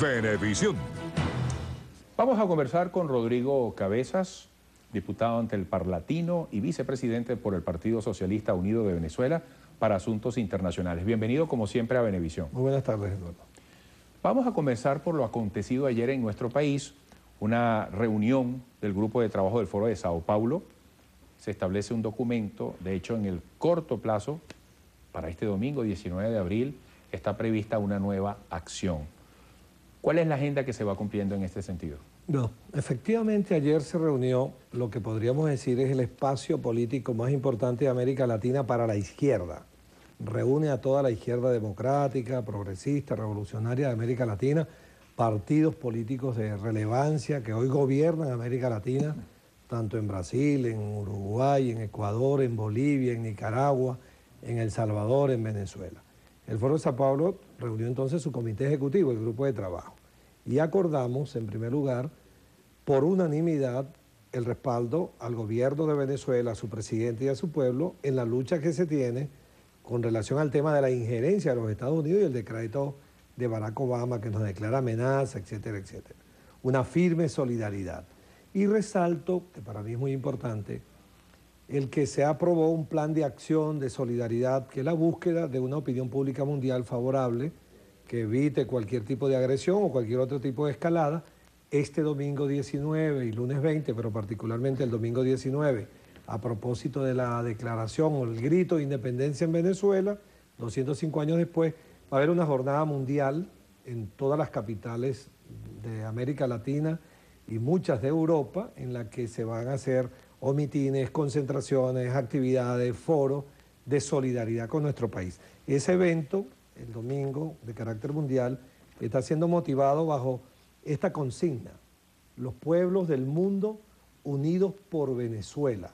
Venevisión. Vamos a conversar con Rodrigo Cabezas, diputado ante el Parlatino y vicepresidente por el Partido Socialista Unido de Venezuela para Asuntos Internacionales. Bienvenido, como siempre, a Venevisión. Muy buenas tardes, Eduardo. Vamos a comenzar por lo acontecido ayer en nuestro país, una reunión del Grupo de Trabajo del Foro de Sao Paulo. Se establece un documento, de hecho, en el corto plazo, para este domingo 19 de abril, está prevista una nueva acción. ¿Cuál es la agenda que se va cumpliendo en este sentido? No, efectivamente ayer se reunió lo que podríamos decir es el espacio político más importante de América Latina para la izquierda. Reúne a toda la izquierda democrática, progresista, revolucionaria de América Latina, partidos políticos de relevancia que hoy gobiernan América Latina, tanto en Brasil, en Uruguay, en Ecuador, en Bolivia, en Nicaragua, en El Salvador, en Venezuela. El Foro de Sao Paulo reunió entonces su comité ejecutivo, el grupo de trabajo, y acordamos, en primer lugar, por unanimidad, el respaldo al gobierno de Venezuela, a su presidente y a su pueblo, en la lucha que se tiene con relación al tema de la injerencia de los Estados Unidos y el decreto de Barack Obama que nos declara amenaza, etcétera, etcétera. Una firme solidaridad. Y resalto, que para mí es muy importante, el que se aprobó un plan de acción de solidaridad, que es la búsqueda de una opinión pública mundial favorable, que evite cualquier tipo de agresión o cualquier otro tipo de escalada, este domingo 19 y lunes 20, pero particularmente el domingo 19, a propósito de la declaración o el grito de independencia en Venezuela, 205 años después, va a haber una jornada mundial en todas las capitales de América Latina y muchas de Europa, en la que se van a hacer o mitines, concentraciones, actividades, foros de solidaridad con nuestro país. Ese evento, el domingo, de carácter mundial, está siendo motivado bajo esta consigna: los pueblos del mundo unidos por Venezuela.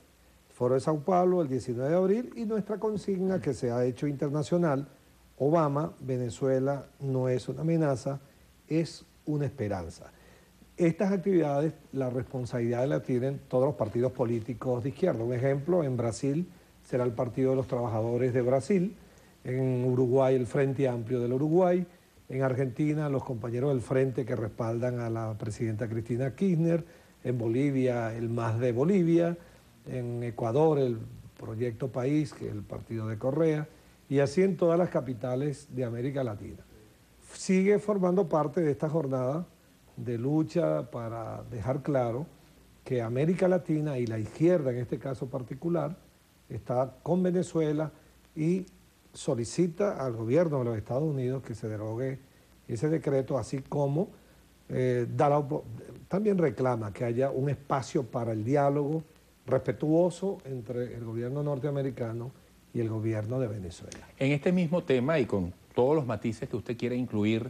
Foro de Sao Paulo el 19 de abril y nuestra consigna que se ha hecho internacional: Obama, Venezuela no es una amenaza, es una esperanza. Estas actividades, la responsabilidad la tienen todos los partidos políticos de izquierda. Un ejemplo, en Brasil será el Partido de los Trabajadores de Brasil, en Uruguay el Frente Amplio del Uruguay, en Argentina los compañeros del Frente que respaldan a la presidenta Cristina Kirchner, en Bolivia el MAS de Bolivia, en Ecuador el Proyecto País, que es el partido de Correa, y así en todas las capitales de América Latina. Sigue formando parte de esta jornada de lucha para dejar claro que América Latina y la izquierda en este caso particular está con Venezuela y solicita al gobierno de los Estados Unidos que se derogue ese decreto, así como también reclama que haya un espacio para el diálogo respetuoso entre el gobierno norteamericano y el gobierno de Venezuela. En este mismo tema y con todos los matices que usted quiere incluir,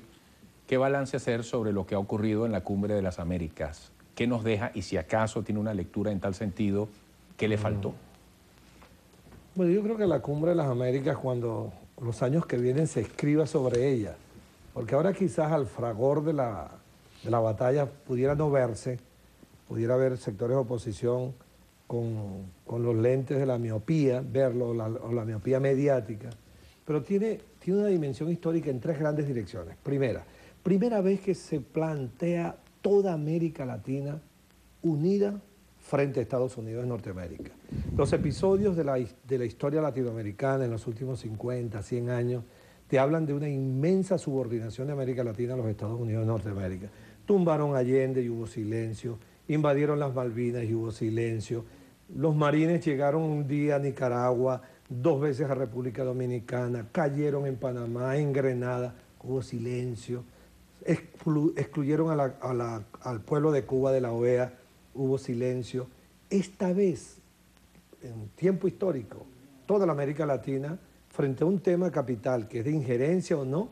¿qué balance hacer sobre lo que ha ocurrido en la Cumbre de las Américas? ¿Qué nos deja y si acaso tiene una lectura en tal sentido, qué le faltó? Bueno, yo creo que la Cumbre de las Américas, cuando los años que vienen se escriba sobre ella, porque ahora quizás al fragor de la batalla pudiera no verse, pudiera haber sectores de oposición con los lentes de la miopía, verlo, o la miopía mediática, pero tiene una dimensión histórica en tres grandes direcciones. Primera vez que se plantea toda América Latina unida frente a Estados Unidos de Norteamérica. Los episodios de la historia latinoamericana en los últimos 50, 100 años te hablan de una inmensa subordinación de América Latina a los Estados Unidos de Norteamérica. Tumbaron Allende y hubo silencio, invadieron las Malvinas y hubo silencio, los marines llegaron un día a Nicaragua, 2 veces a República Dominicana, cayeron en Panamá, en Grenada, hubo silencio, excluyeron al pueblo de Cuba de la OEA, hubo silencio. Esta vez, en tiempo histórico, toda la América Latina, frente a un tema capital que es de injerencia o no,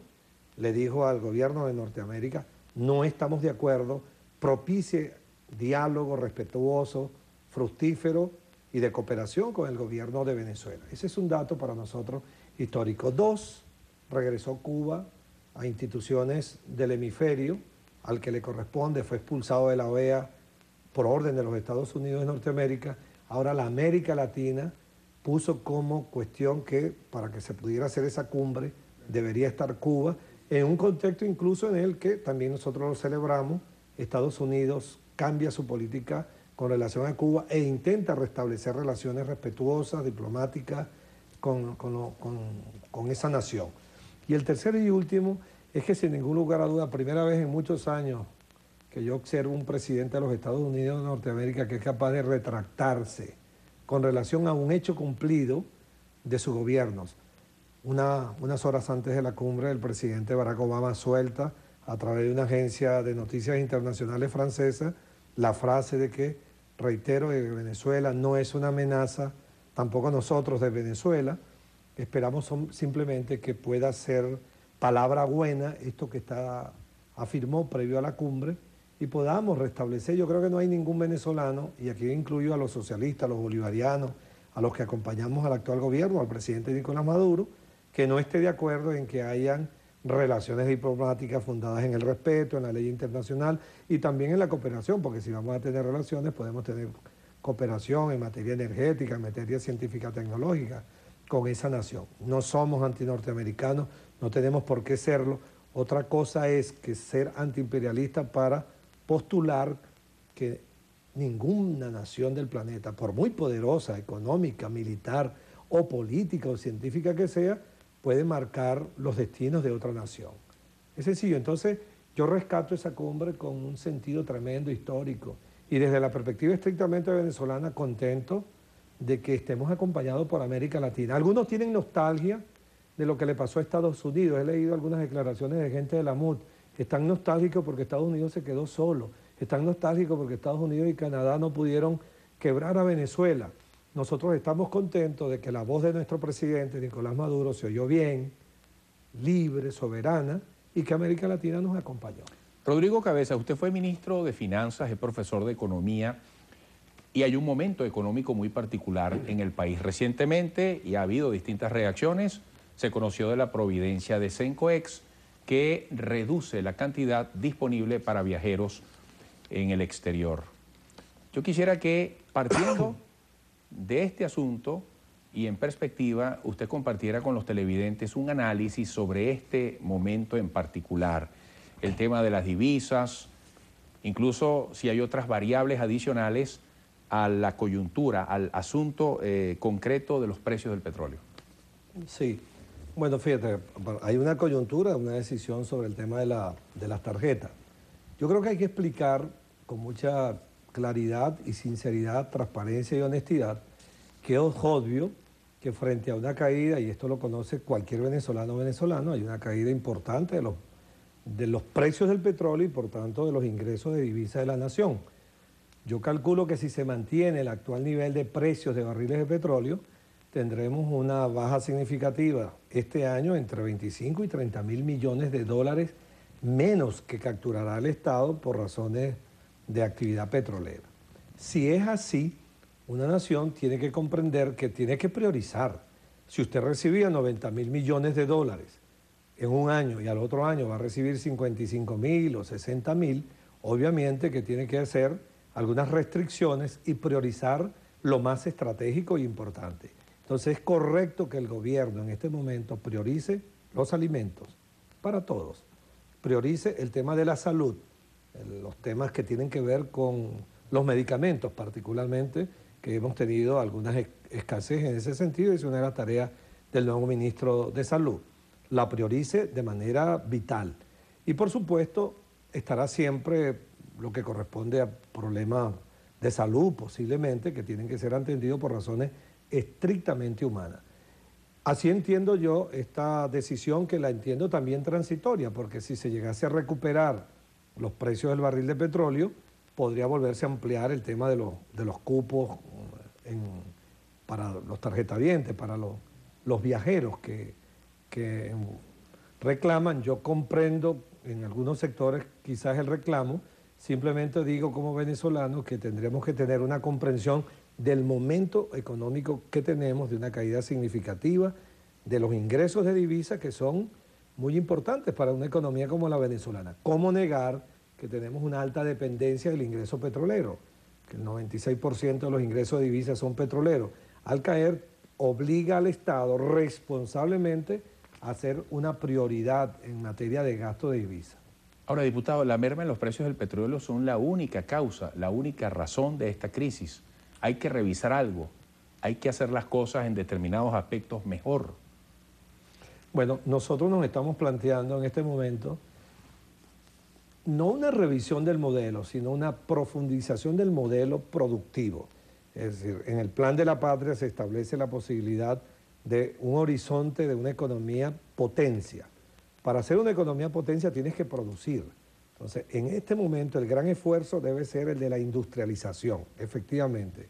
le dijo al gobierno de Norteamérica: no estamos de acuerdo, propicie diálogo respetuoso, fructífero y de cooperación con el gobierno de Venezuela. Ese es un dato para nosotros histórico. 2, regresó Cuba a instituciones del hemisferio al que le corresponde, fue expulsado de la OEA por orden de los Estados Unidos de Norteamérica. Ahora la América Latina puso como cuestión que para que se pudiera hacer esa cumbre debería estar Cuba en un contexto incluso en el que también nosotros lo celebramos, Estados Unidos cambia su política con relación a Cuba e intenta restablecer relaciones respetuosas, diplomáticas con esa nación. Y el tercero y último es que sin ningún lugar a duda, primera vez en muchos años que yo observo un presidente de los Estados Unidos de Norteamérica que es capaz de retractarse con relación a un hecho cumplido de sus gobiernos. Unas horas antes de la cumbre, el presidente Barack Obama suelta a través de una agencia de noticias internacionales francesa la frase de que, reitero, que Venezuela no es una amenaza, tampoco nosotros de Venezuela, esperamos simplemente que pueda ser palabra buena esto que afirmó previo a la cumbre y podamos restablecer. Yo creo que no hay ningún venezolano, y aquí incluyo a los socialistas, a los bolivarianos, a los que acompañamos al actual gobierno, al presidente Nicolás Maduro, que no esté de acuerdo en que hayan relaciones diplomáticas fundadas en el respeto, en la ley internacional y también en la cooperación, porque si vamos a tener relaciones podemos tener cooperación en materia energética, en materia científica tecnológica con esa nación. No somos antinorteamericanos, no tenemos por qué serlo. Otra cosa es que ser antiimperialista para postular que ninguna nación del planeta, por muy poderosa, económica, militar o política o científica que sea, puede marcar los destinos de otra nación. Es sencillo. Entonces, yo rescato esa cumbre con un sentido tremendo histórico y desde la perspectiva estrictamente venezolana, contento de que estemos acompañados por América Latina. Algunos tienen nostalgia de lo que le pasó a Estados Unidos. He leído algunas declaraciones de gente de la MUD. Están nostálgicos porque Estados Unidos se quedó solo. Están nostálgicos porque Estados Unidos y Canadá no pudieron quebrar a Venezuela. Nosotros estamos contentos de que la voz de nuestro presidente, Nicolás Maduro, se oyó bien, libre, soberana, y que América Latina nos acompañó. Rodrigo Cabeza, usted fue ministro de Finanzas, es profesor de Economía, y hay un momento económico muy particular en el país. Recientemente, y ha habido distintas reacciones, se conoció de la providencia de Cencoex, que reduce la cantidad disponible para viajeros en el exterior. Yo quisiera que, partiendo de este asunto y en perspectiva, usted compartiera con los televidentes un análisis sobre este momento en particular, el tema de las divisas, incluso si hay otras variables adicionales a la coyuntura, al asunto concreto de los precios del petróleo. Sí, bueno, fíjate, hay una coyuntura, una decisión sobre el tema de las tarjetas. Yo creo que hay que explicar con mucha claridad y sinceridad, transparencia y honestidad, que es obvio que frente a una caída, y esto lo conoce cualquier venezolano o venezolano, hay una caída importante de los precios del petróleo y por tanto de los ingresos de divisas de la nación. Yo calculo que si se mantiene el actual nivel de precios de barriles de petróleo, tendremos una baja significativa este año entre 25 y 30 mil millones de dólares menos que capturará el Estado por razones de actividad petrolera. Si es así, una nación tiene que comprender que tiene que priorizar. Si usted recibía 90 mil millones de dólares en un año y al otro año va a recibir 55 mil o 60 mil, obviamente que tiene que hacer algunas restricciones y priorizar lo más estratégico y importante. Entonces es correcto que el gobierno en este momento priorice los alimentos para todos, priorice el tema de la salud, los temas que tienen que ver con los medicamentos particularmente, que hemos tenido algunas escasez en ese sentido y es una de las tareas del nuevo ministro de Salud. La priorice de manera vital. Y por supuesto estará siempre lo que corresponde a problemas de salud posiblemente que tienen que ser atendidos por razones estrictamente humanas. Así entiendo yo esta decisión, que la entiendo también transitoria, porque si se llegase a recuperar los precios del barril de petróleo, podría volverse a ampliar el tema de los cupos para los tarjetavientes, para los viajeros que reclaman. Yo comprendo en algunos sectores quizás el reclamo, simplemente digo como venezolano que tendremos que tener una comprensión del momento económico que tenemos, de una caída significativa de los ingresos de divisas que son muy importantes para una economía como la venezolana. ¿Cómo negar que tenemos una alta dependencia del ingreso petrolero? Que el 96% de los ingresos de divisas son petroleros. Al caer, obliga al Estado responsablemente a ser una prioridad en materia de gasto de divisa. Ahora, diputado, la merma en los precios del petróleo son la única causa, la única razón de esta crisis. Hay que revisar algo, hay que hacer las cosas en determinados aspectos mejor. Bueno, nosotros nos estamos planteando en este momento no una revisión del modelo, sino una profundización del modelo productivo. Es decir, en el Plan de la Patria se establece la posibilidad de un horizonte de una economía potencia. Para ser una economía potencia tienes que producir. Entonces, en este momento el gran esfuerzo debe ser el de la industrialización, efectivamente.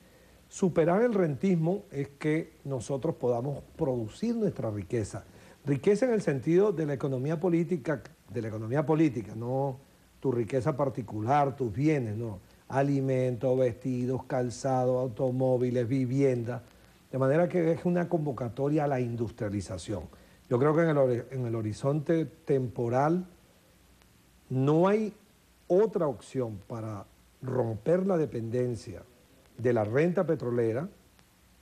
Superar el rentismo es que nosotros podamos producir nuestra riqueza. Riqueza en el sentido de la economía política, no tu riqueza particular, tus bienes, no. Alimentos, vestidos, calzados, automóviles, viviendas. De manera que es una convocatoria a la industrialización. Yo creo que en el horizonte temporal no hay otra opción para romper la dependencia de la renta petrolera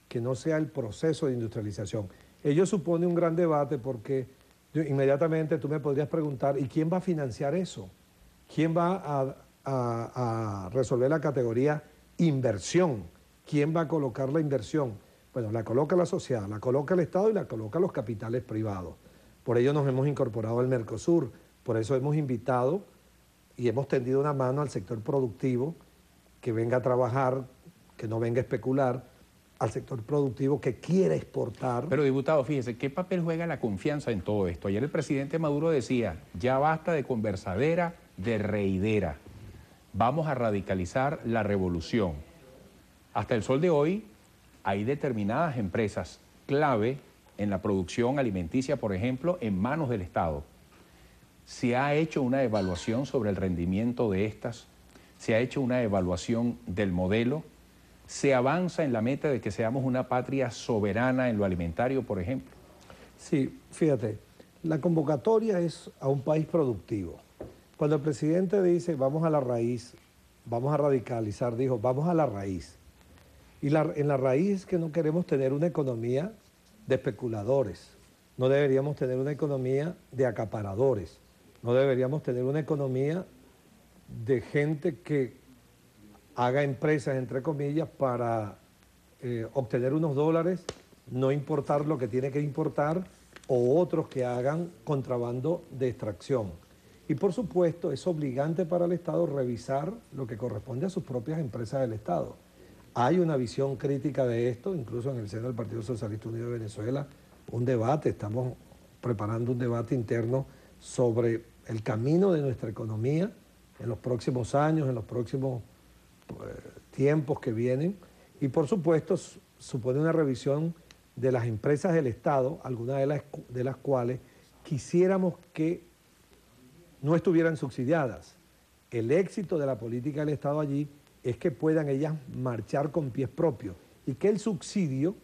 que no sea el proceso de industrialización. Ello supone un gran debate porque inmediatamente tú me podrías preguntar, ¿y quién va a financiar eso? ¿Quién va a resolver la categoría inversión? ¿Quién va a colocar la inversión? Bueno, la coloca la sociedad, la coloca el Estado y la coloca los capitales privados. Por ello nos hemos incorporado al Mercosur, por eso hemos invitado y hemos tendido una mano al sector productivo que venga a trabajar, que no venga a especular, al sector productivo que quiere exportar. Pero, diputado, fíjese, ¿qué papel juega la confianza en todo esto? Ayer el presidente Maduro decía, ya basta de conversadera, de reidera. Vamos a radicalizar la revolución. Hasta el sol de hoy hay determinadas empresas clave en la producción alimenticia, por ejemplo, en manos del Estado. ¿Se ha hecho una evaluación sobre el rendimiento de estas? ¿Se ha hecho una evaluación del modelo? ¿Se avanza en la meta de que seamos una patria soberana en lo alimentario, por ejemplo? Sí, fíjate, la convocatoria es a un país productivo. Cuando el presidente dice vamos a la raíz, vamos a radicalizar, dijo vamos a la raíz. Y en la raíz es que no queremos tener una economía de especuladores, no deberíamos tener una economía de acaparadores, no deberíamos tener una economía de gente que haga empresas, entre comillas, para obtener unos dólares, no importar lo que tiene que importar, o otros que hagan contrabando de extracción. Y por supuesto es obligante para el Estado revisar lo que corresponde a sus propias empresas del Estado. Hay una visión crítica de esto, incluso en el seno del Partido Socialista Unido de Venezuela, un debate, estamos preparando un debate interno sobre el camino de nuestra economía en los próximos años, en los próximos tiempos que vienen, y por supuesto supone una revisión de las empresas del Estado, algunas de las cuales quisiéramos que no estuvieran subsidiadas. El éxito de la política del Estado allí es que puedan ellas marchar con pies propios y que el subsidio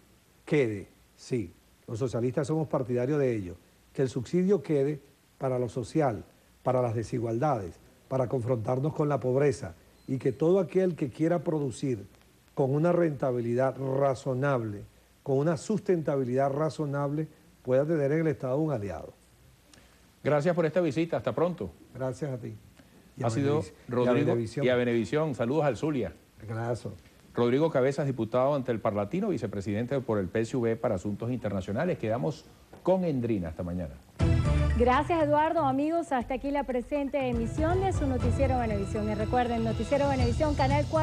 quede, sí, los socialistas somos partidarios de ello, que el subsidio quede para lo social, para las desigualdades, para confrontarnos con la pobreza, y que todo aquel que quiera producir con una rentabilidad razonable, con una sustentabilidad razonable, pueda tener en el Estado un aliado. Gracias por esta visita, hasta pronto. Gracias a ti. Ha sido Rodrigo y a Venevisión. Saludos al Zulia. Gracias. Rodrigo Cabezas, diputado ante el Parlatino, vicepresidente por el PSV para Asuntos Internacionales. Quedamos con Endrina. Hasta mañana. Gracias, Eduardo. Amigos, hasta aquí la presente emisión de su Noticiero Venevisión. Y recuerden, Noticiero Venevisión, Canal 4.